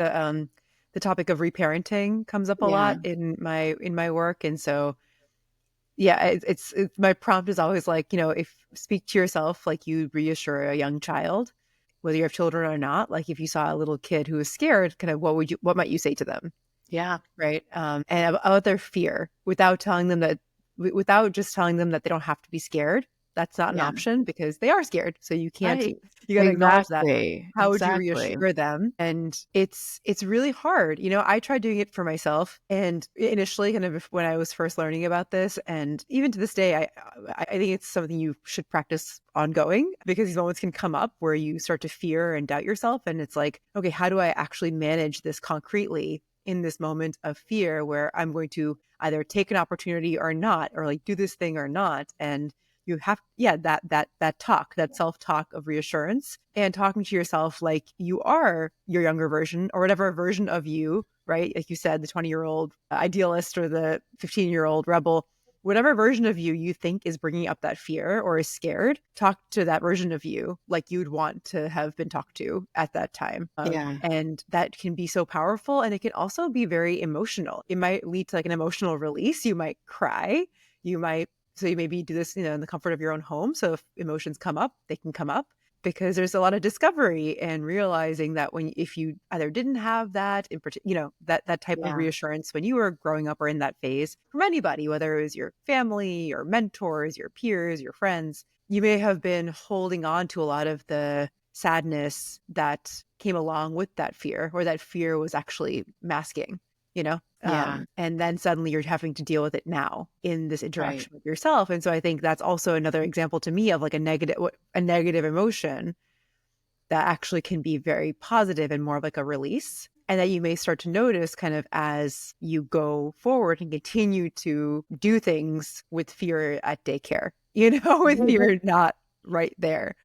the topic of reparenting comes up a Yeah. lot in my work. And so yeah, it's my prompt is always like, if speak to yourself like you reassure a young child, whether you have children or not. Like if you saw a little kid who was scared, kind of what might you say to them? Yeah. Right. And about their fear without telling them that, without just telling them that they don't have to be scared. That's not an Yeah. option because they are scared. So Right. you got to acknowledge that. Exactly. How would you Exactly. reassure them? And it's really hard. I tried doing it for myself, and initially, kind of when I was first learning about this, and even to this day, I think it's something you should practice ongoing, because these moments can come up where you start to fear and doubt yourself, and it's like, okay, how do I actually manage this concretely in this moment of fear where I'm going to either take an opportunity or not, or like do this thing or not? And you have, yeah, that self-talk of reassurance, and talking to yourself like you are your younger version, or whatever version of you, right? Like you said, the 20-year-old idealist or the 15-year-old rebel, whatever version of you you think is bringing up that fear or is scared, talk to that version of you like you'd want to have been talked to at that time. Yeah. And that can be so powerful, and it can also be very emotional. It might lead to like an emotional release. You might cry, you might, so you maybe do this, in the comfort of your own home. So if emotions come up, they can come up, because there's a lot of discovery and realizing that if you either didn't have that in particular, that type of Yeah. reassurance when you were growing up or in that phase from anybody, whether it was your family, your mentors, your peers, your friends, you may have been holding on to a lot of the sadness that came along with that fear, or that fear was actually masking, you know? Yeah. And then suddenly you're having to deal with it now in this Right. interaction with yourself. And so I think that's also another example to me of like a negative emotion that actually can be very positive and more of like a release. And that you may start to notice kind of as you go forward and continue to do things with fear at daycare, with fear not right there.